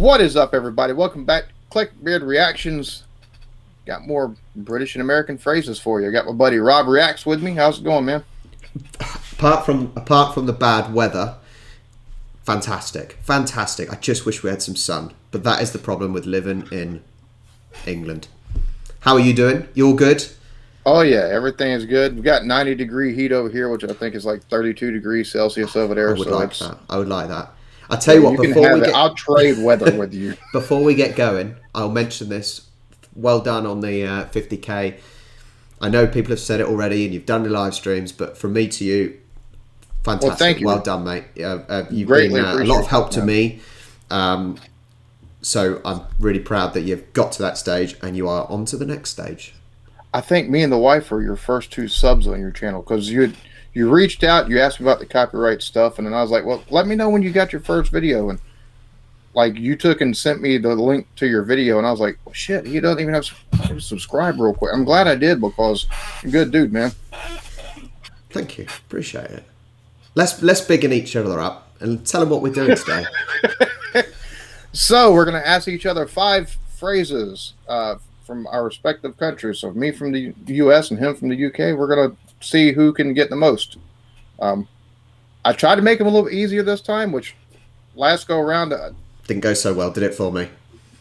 What is up, everybody? Welcome back to Eclectic Beard Reactions. Got more British and American phrases for you. I got my buddy Rob Reacts with me. How's it going, man? Apart from the bad weather, fantastic. I just wish we had some sun, but that is the problem with living in England. How are you doing? You all good? Oh yeah, everything is good. We've got 90-degree heat over here, which I think is like 32 degrees Celsius over there. I would like that. I'll tell you what. I'll trade weather with you. Before we get going, I'll mention this. Well done on the 50k. I know people have said it already, and you've done the live streams, but from me to you, fantastic. Well, thank you. Well done, mate. You've been a lot of help to me. So I'm really proud that you've got to that stage, and you are on to the next stage. I think me and the wife are your first 2 subs on your channel, because you reached out, you asked me about the copyright stuff, and then I was like, well, let me know when you got your first video. And like, you took and sent me the link to your video, and I was like, well, shit, he doesn't even have to subscribe real quick. I'm glad I did, because you're a good dude, man. Thank you. Appreciate it. Let's bigging each other up and tell them what we're doing today. So we're going to ask each other 5 phrases from our respective countries. So me from the U.S. and him from the U.K., we're going to see who can get the most. I tried to make them a little easier this time, which last go around didn't go so well, did it, for me?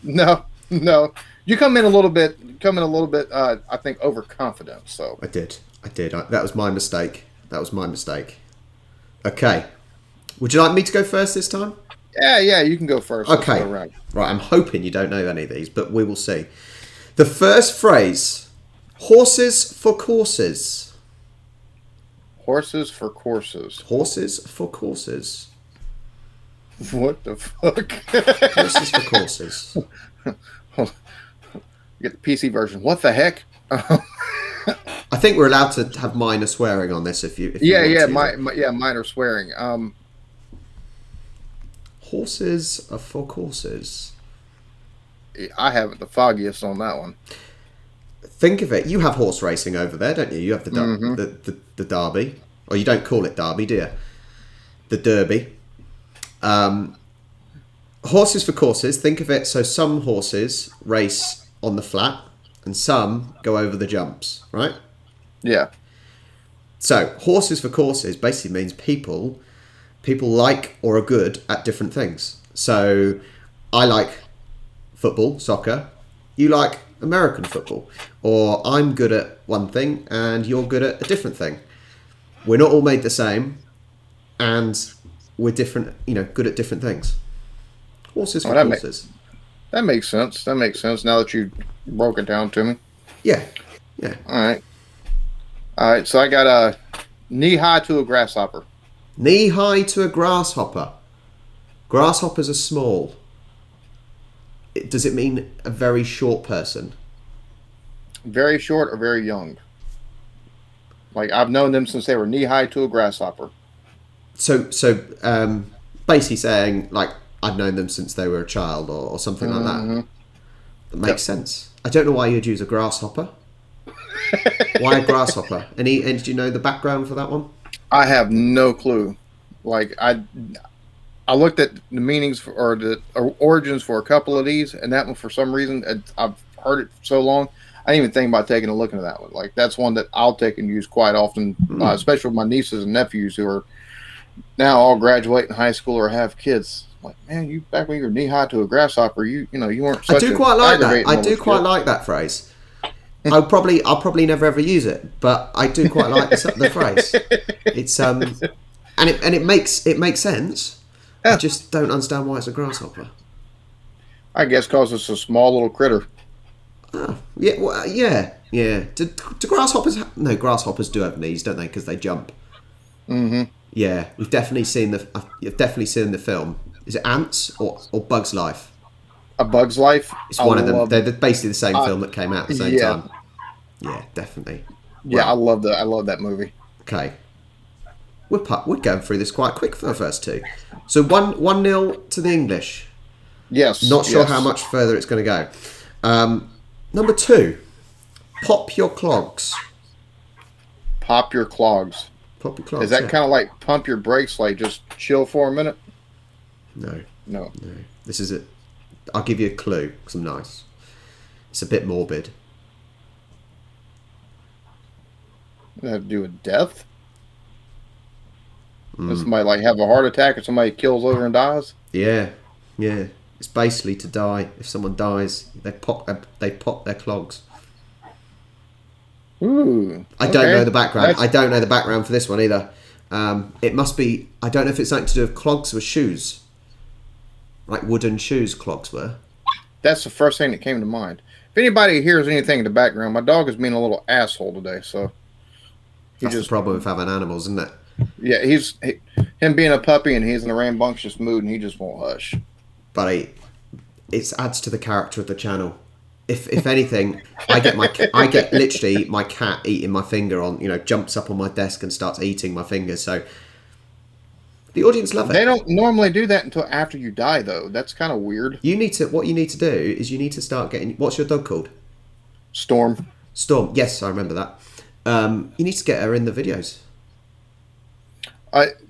No. You come in a little bit. I think overconfident. So I did. That was my mistake. Okay. Would you like me to go first this time? Yeah. You can go first. Okay. Right. I'm hoping you don't know any of these, but we will see. The first phrase: horses for courses. Horses for courses. Horses for courses. What the fuck? Horses for courses. Get the PC version. What the heck? I think we're allowed to have minor swearing on this if you minor swearing. Horses are for courses. I haven't the foggiest on that one. Think of it. You have horse racing over there, don't you? You have the Derby, or you don't call it Derby, do you? The Derby. Horses for courses. Think of it. So some horses race on the flat, and some go over the jumps, right? Yeah. So horses for courses basically means people like or are good at different things. So I like football, soccer. You like American football. Or I'm good at one thing and you're good at a different thing. We're not all made the same, and we're different, good at different things. Horses for courses. That makes sense. Now that you broke it down to me. Yeah. All right. So I got a knee high to a grasshopper. Knee high to a grasshopper. Grasshoppers are small. Does it mean a very short person? Very short or very young? Like, I've known them since they were knee high to a grasshopper. So basically saying, like, I've known them since they were a child or something like that. That makes sense. I don't know why you'd use a grasshopper. Why a grasshopper? And do you know the background for that one? I have no clue. Like, I looked at the meanings or the origins for a couple of these, and that one, for some reason, I've heard it so long, I didn't even think about taking a look into that one. Like, that's one that I'll take and use quite often, especially with my nieces and nephews who are now all graduating high school or have kids. Like, man, you back when you were knee high to a grasshopper, you weren't such I do quite like that. I do quite like that phrase. I'll probably never ever use it, but I do quite like the phrase. It's and it makes sense. Yeah. I just don't understand why it's a grasshopper. I guess because it's a small little critter. Oh, yeah, well, yeah. Do grasshoppers? No, grasshoppers do have knees, don't they? Because they jump. Mm-hmm. Yeah, you've definitely seen the film. Is it Ants or Bug's Life? A Bug's Life. It's one of them. They're basically the same film that came out at the same time. Yeah, definitely. Yeah, wow. I love that movie. Okay, we're going through this quite quick for the first 2. So 1-0 to the English. Yes. Not sure how much further it's going to go. Number 2, pop your clogs. Pop your clogs. Pop your clogs. Is that kind of like pump your brakes, like just chill for a minute? No. This is it. I'll give you a clue because I'm nice. It's a bit morbid. Does that have to do with death? Does somebody like have a heart attack or somebody kills over and dies? Yeah, yeah. It's basically to die. If someone dies, they pop their clogs. Ooh. I don't know the background. I don't know the background for this one either. It must be. I don't know if it's something to do with clogs with shoes, like wooden shoes. Clogs were. That's the first thing that came to mind. If anybody hears anything in the background, my dog is being a little asshole today. So That's the problem with having animals, isn't it? Yeah, him being a puppy, and he's in a rambunctious mood, and he just won't hush. But it adds to the character of the channel. If anything, I get literally my cat eating my finger on, jumps up on my desk and starts eating my finger. So the audience love it. They don't normally do that until after you die, though. That's kind of weird. What you need to do is you need to start getting. What's your dog called? Storm. Storm. Yes, I remember that. You need to get her in the videos.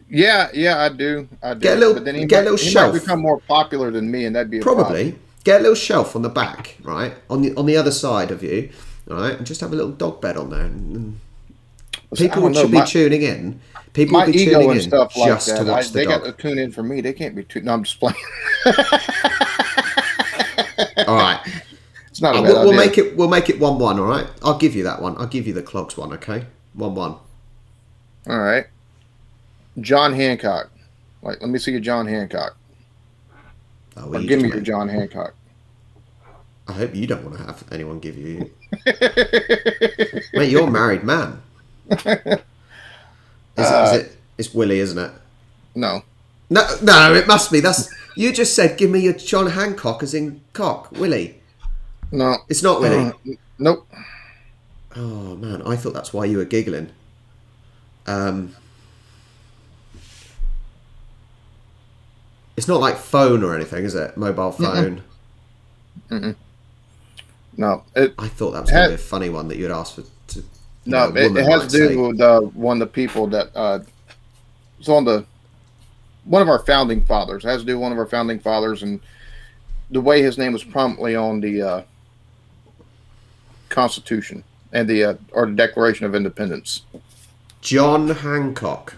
Yeah, I do. Get a little, but then he shelf. might become more popular than me, and that'd be probably. Get a little shelf on the back, right, on the other side of you, right, and just have a little dog bed on there. And people should be tuning in. People will be tuning in stuff just like to watch the they dog. They got to tune in for me. They can't be No, I'm just playing. All right. It's not a bad idea. We'll make it 1-1. All right. I'll give you that one. I'll give you the clogs one. Okay. 1-1. All right. John Hancock. Let me see your John Hancock. Oh, or give me your John Hancock. I hope you don't want to have anyone give you. Mate, you're a married man. It's Willie, isn't it? No. No, it must be. You just said, give me your John Hancock as in cock. Willie. No. It's not Willie. Nope. Oh, man. I thought that's why you were giggling. It's not like phone or anything, is it? Mobile phone. No. I thought that was going to be a funny one that you had asked for. It has to do with one of the people that it's on one of our founding fathers. It has to do with one of our founding fathers, and the way his name was prominently on the Constitution and the Declaration of Independence. John Hancock.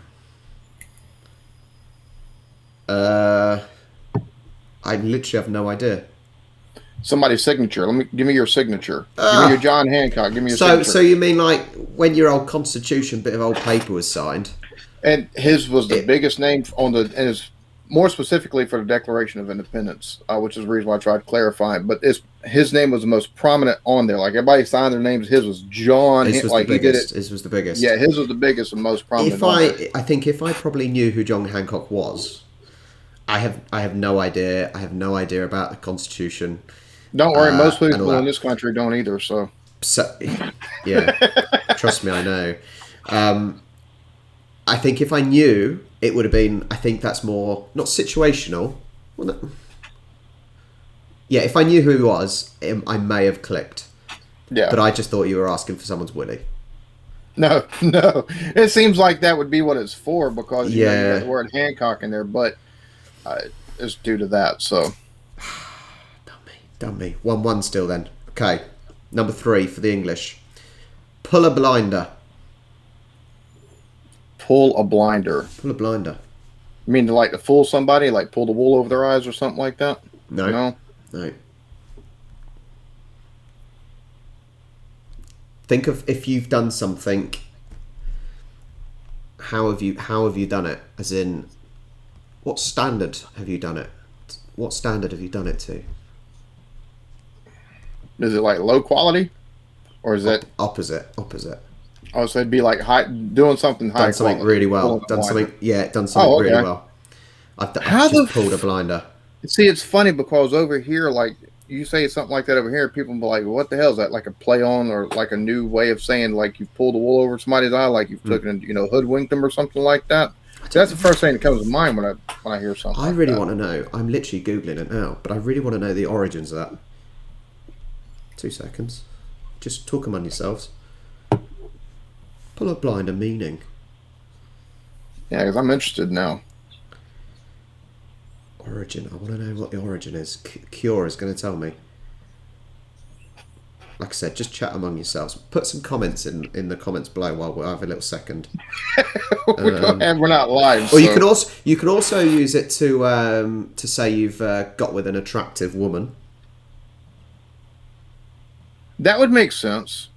I literally have no idea. Somebody's signature. Give me your signature. Give me your John Hancock. Give me your signature. So you mean like when your old Constitution bit of old paper was signed? And his was the biggest name and is more specifically for the Declaration of Independence, which is the reason why I tried clarifying. But his name was the most prominent on there. Like everybody signed their names. His was John. His was the biggest. His was the biggest. Yeah, his was the biggest and most prominent. I think if I probably knew who John Hancock was, I have no idea. I have no idea about the Constitution. Don't worry, most people in this country don't either. So yeah, trust me, I know. I think if I knew, it would have been. I think that's more not situational. Well, no. Yeah, if I knew who he was, I may have clicked. Yeah, but I just thought you were asking for someone's Willie. No. It seems like that would be what it's for because you got the word Hancock in there, but it's due to that. So, done me. 1-1 still then. Okay, number 3 for the English. Pull a blinder. Pull a blinder. Pull a blinder. You mean to fool somebody, like pull the wool over their eyes or something like that? No. Think of if you've done something. How have you done it? As in, what standard have you done it? What standard have you done it to? Is it like low quality, or is it opposite? Oh, so it'd be like doing something high. Done something really well. Done something really well. I've just pulled a blinder. See, it's funny because over here, like you say something like that over here, people will be like, "What the hell is that?" Like a play on, or like a new way of saying like you've pulled the wool over somebody's eye, like you've taken, hoodwinked them or something like that. So that's the first thing that comes to mind when I hear something. I really want to know. I'm literally googling it now, but I really want to know the origins of that. 2 seconds. Just talk among yourselves. Pull a blinder meaning. Yeah, because I'm interested now. Origin. I want to know what the origin is. Cure is going to tell me. Like I said, just chat among yourselves. Put some comments in the comments below while we have a little second. And we're not live. Or so. you can also use it to say you've got with an attractive woman. That would make sense.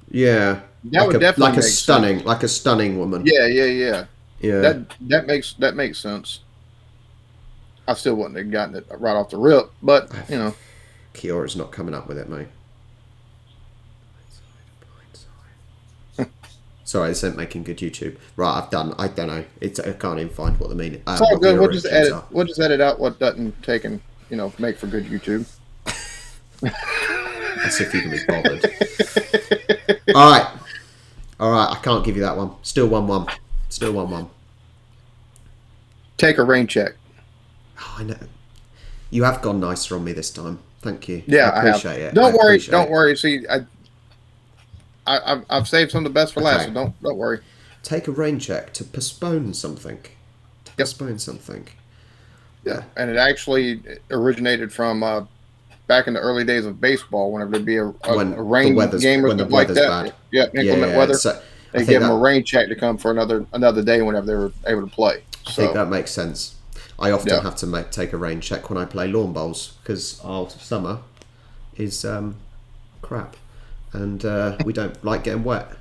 Yeah, That would definitely make sense. like a stunning woman. Yeah. Yeah. That makes sense. I still wouldn't have gotten it right off the rip, but you know, Kiora's not coming up with it, mate. Sorry, this ain't making good YouTube. Right, I don't know. I can't even find what the meaning. It's all good. We'll just edit out what doesn't take and make for good YouTube. As if you can be bothered. All right. I can't give you that one. Still 1-1. Take a rain check. Oh, I know. You have gone nicer on me this time. Thank you. Yeah, I appreciate it. Don't worry. See, I've saved some of the best for last, so don't worry. Take a rain check to postpone something. Postpone something. Yeah, and it actually originated from back in the early days of baseball. Whenever there'd be a rain game or something like that, bad. Yeah, inclement weather. So they give them a rain check to come for another day whenever they were able to play. I think that makes sense. I often have to take a rain check when I play lawn bowls because our summer is crap. And we don't like getting wet.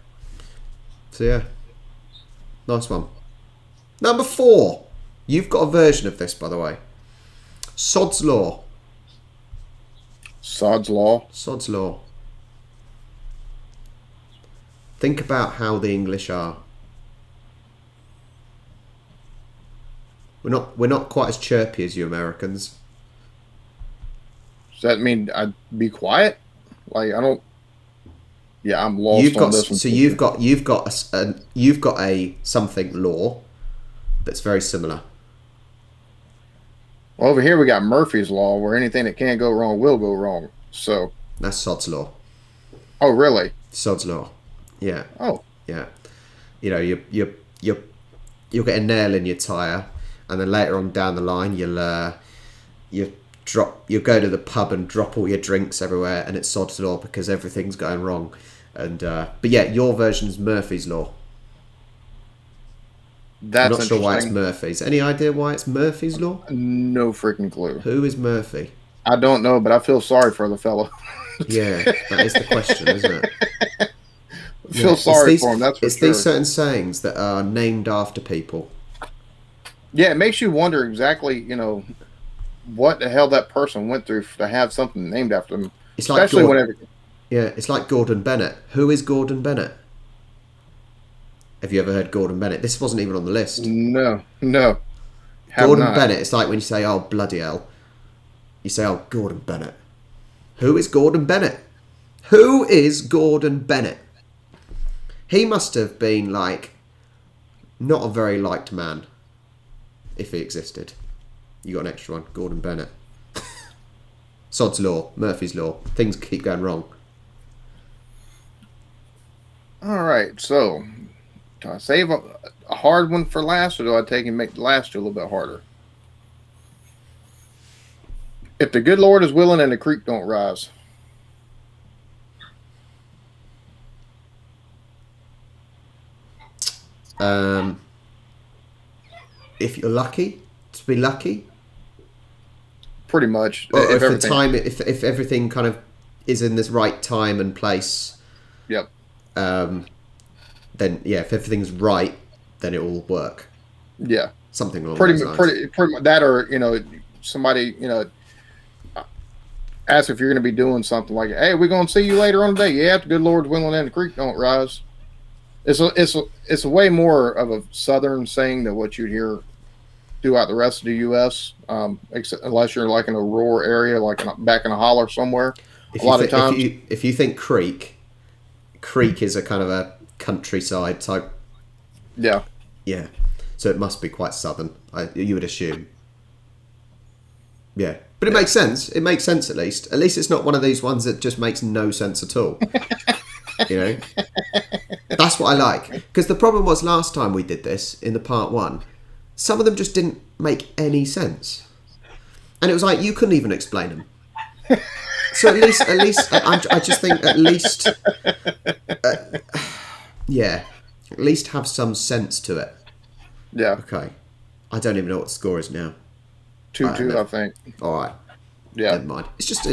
So yeah, nice one. Number 4. You've got a version of this, by the way. Sods Law. Sods Law. Sods Law. Think about how the English are. We're not quite as chirpy as you Americans. Does that mean I'd be quiet? Like I don't. Yeah, I'm lost on this one. So you've got a something law that's very similar. Well, over here we got Murphy's Law, where anything that can't go wrong will go wrong. So that's Sod's Law. Oh, really? Sod's Law. Yeah. Oh. Yeah. You know, you'll get a nail in your tire, and then later on down the line, you'll go to the pub and drop all your drinks everywhere, and it's Sod's Law because everything's going wrong. And but yeah, your version's Murphy's Law. That's I'm not sure why it's Murphy's. Any idea why it's Murphy's Law? No freaking clue. Who is Murphy? I don't know, but I feel sorry for the fellow. Yeah, that is the question, isn't it? I feel sorry for him, that's for sure. It's these certain sayings that are named after people. Yeah, it makes you wonder exactly, what the hell that person went through to have something named after them. It's especially whenever... Yeah, it's like Gordon Bennett. Who is Gordon Bennett? Have you ever heard Gordon Bennett? This wasn't even on the list. No. Gordon Bennett, it's like when you say, oh, bloody hell. You say, oh, Gordon Bennett. Who is Gordon Bennett? Who is Gordon Bennett? He must have been, not a very liked man. If he existed. You got an extra one. Gordon Bennett. Sod's Law. Murphy's Law. Things keep going wrong. All right, so... Do I save a hard one for last, or do I take and make the last a little bit harder? If the good Lord is willing and the creek don't rise. If you're lucky, to be lucky. Pretty much. Or if everything kind of is in this right time and place. Yep. Then yeah, if everything's right, then it will work. Yeah, something along those lines. Pretty that, or somebody ask if you're going to be doing something like, "Hey, we're going to see you later on today." Yeah, if the good Lord's willing and the creek don't rise. It's a way more of a southern saying than what you'd hear throughout the rest of the U.S. Unless you're like in a rural area, like back in a holler somewhere. A lot of times, if you think creek is a kind of a countryside type. Yeah. So it must be quite southern. You would assume. Yeah, but it makes sense. It makes sense at least. At least it's not one of these ones that just makes no sense at all. That's what I like. Because the problem was last time we did this in the part 1, some of them just didn't make any sense. And it was like, you couldn't even explain them. So at least, I just think at least, yeah, at least have some sense to it. Yeah. Okay. I don't even know what the score is now. 2-2, I think. All right. Yeah. Never mind. It's just,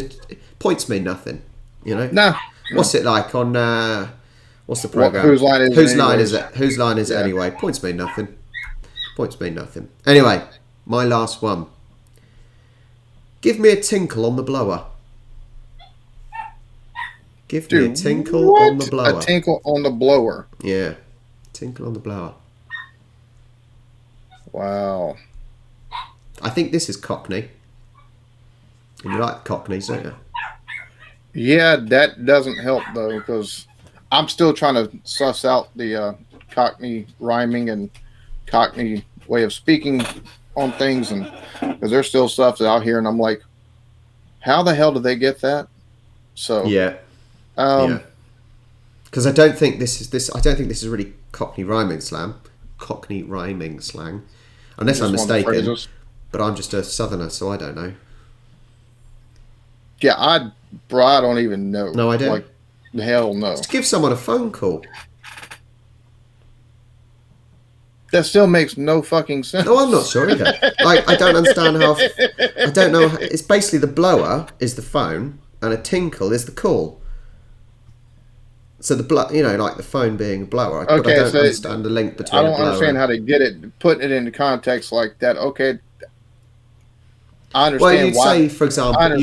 points mean nothing, you know? No. What's it like on, what's the program? Whose line is Whose it? line is it? Whose line is it anyway? Points mean nothing. Points mean nothing. Anyway, my last one. Give me a tinkle on the blower. Give me a tinkle on the blower. A tinkle on the blower. Yeah. Tinkle on the blower. Wow. I think this is Cockney. And you like Cockneys, don't you? Yeah, that doesn't help though, because I'm still trying to suss out the Cockney rhyming and Cockney way of speaking on things, and because there's still stuff that I'll hear and I'm like, how the hell did they get that? So yeah. Because I don't think this is really Cockney rhyming slang. Cockney rhyming slang, unless I'm mistaken. But I'm just a southerner, so I don't know. Yeah, I don't even know. No idea. Like, hell no. Just give someone a phone call. That still makes no fucking sense. No, I'm not sure either. I don't understand how. I don't know. It's basically the blower is the phone, and a tinkle is the call. So like the phone being a blower. Okay, but I don't understand the link between. I don't understand how to get it, put it into context like that. Okay, I understand. Well, you'd say, for example,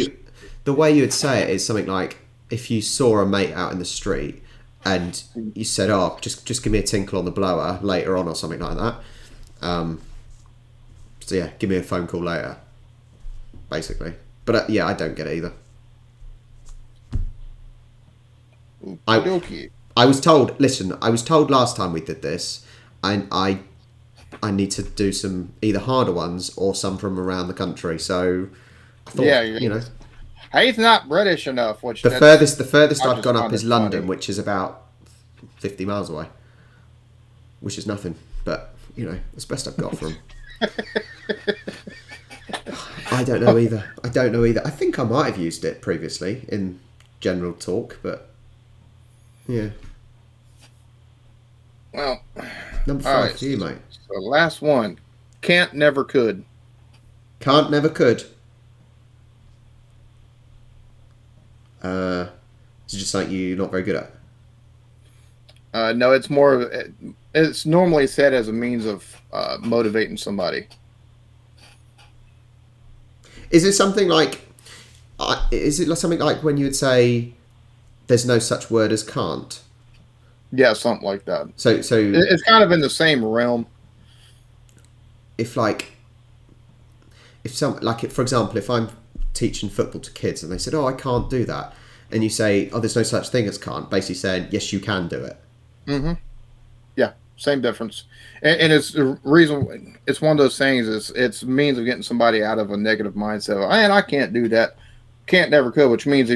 the way you would say it is something like, if you saw a mate out in the street and you said, "Oh, just give me a tinkle on the blower later on," or something like that. So yeah, give me a phone call later, basically. But I don't get it either. I was told. Listen, I was told last time we did this, and I need to do some either harder ones or some from around the country. So I thought, he's not British enough. Which the furthest I've gone up is London, which is about 50 miles away, which is nothing. But it's the best I've got from. I don't know either. I think I might have used it previously in general talk, but yeah. Well, number 5 for you, mate. So last one. Cant never could. Cant never could. Is it just something you're not very good at? No, it's more. It's normally said as a means of motivating somebody. Is it something like? Is it something like when you would say, "There's no such word as can't"? Yeah, something like that. So it's kind of in the same realm. For example, if I'm teaching football to kids and they said, "Oh, I can't do that," and you say, "Oh, there's no such thing as can't," basically saying, "Yes, you can do it." Mm-hmm. Yeah, same difference, and it's the reason. It's one of those things. It's a means of getting somebody out of a negative mindset. Of, man, I can't do that. Can't never could, which means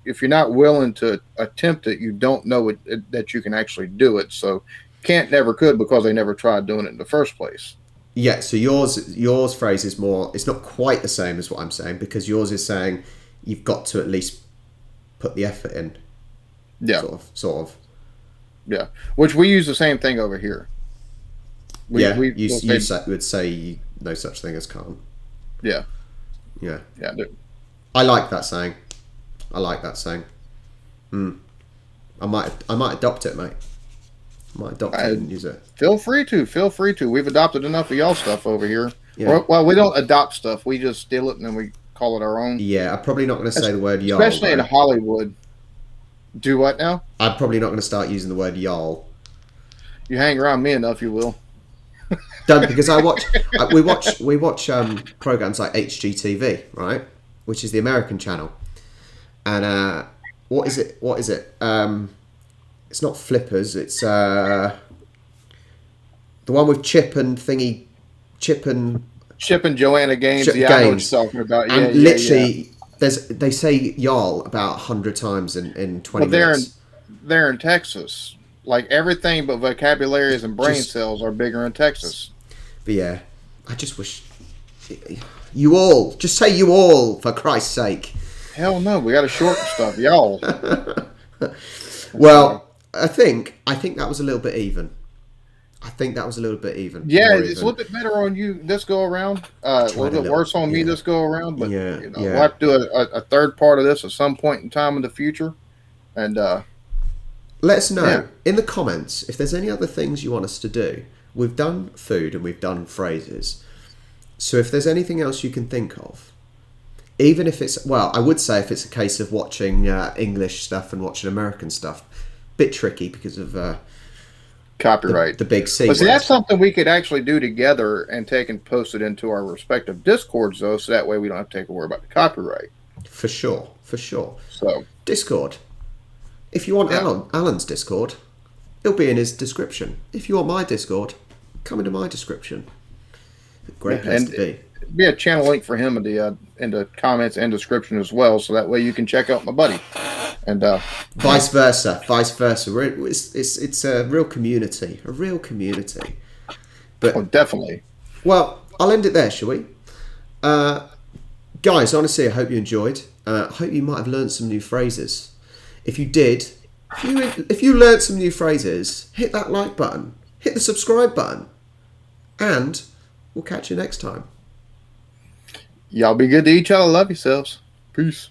if you're not willing to attempt it, you don't know that you can actually do it. So can't never could because they never tried doing it in the first place. Yeah, so yours phrase is more, it's not quite the same as what I'm saying, because yours is saying you've got to at least put the effort in. Yeah. Sort of. Yeah. Which we use the same thing over here. You would say no such thing as can't. Yeah. Yeah. Yeah. I like that saying. I might adopt it, mate. I might adopt it and use it. Feel free to. We've adopted enough of y'all stuff over here. Yeah. Well, we don't adopt stuff. We just steal it and then we call it our own. Yeah, I'm probably not going to say the word y'all. Especially in Hollywood. Do what now? I'm probably not going to start using the word y'all. You hang around me enough, you will. Don't, because we watch programs like HGTV, right? Which is the American channel. And what is it? It's not Flippers. It's the one with Chip and Joanna Gaines. Chip Gaines. I know what you're talking about. And literally, they say y'all about 100 times in 20 minutes. They're in Texas. Like everything but vocabularies and brain cells are bigger in Texas. But yeah, I just wish You all. Just say you all, for Christ's sake. Hell no, we got to shorten stuff, y'all. Well, I think that was a little bit even. I think that was a little bit even. Yeah, it's a little bit better on you this go around. A little bit worse on me yeah. this go around. But Yeah, you know, we'll have to do a third part of this at some point in time in the future. And let us know in the comments if there's any other things you want us to do. We've done food and we've done phrases. So if there's anything else you can think of, even if it's, well, I would say if it's a case of watching English stuff and watching American stuff, bit tricky because of copyright, the big C. But see, that's something we could actually do together and take and post it into our respective Discords, though, so that way we don't have to take a worry about the copyright. For sure. So Discord. If you want Alan's Discord, it'll be in his description. If you want my Discord, come into my description. Great place to be. Be a channel link for him in the comments and description as well, so that way you can check out my buddy. And vice versa. It's a real community, But definitely. Well, I'll end it there, shall we? Guys, honestly, I hope you enjoyed. I hope you might have learned some new phrases. If you did, if you learned some new phrases, hit that like button, hit the subscribe button, and we'll catch you next time. Y'all be good to each other. Love yourselves. Peace.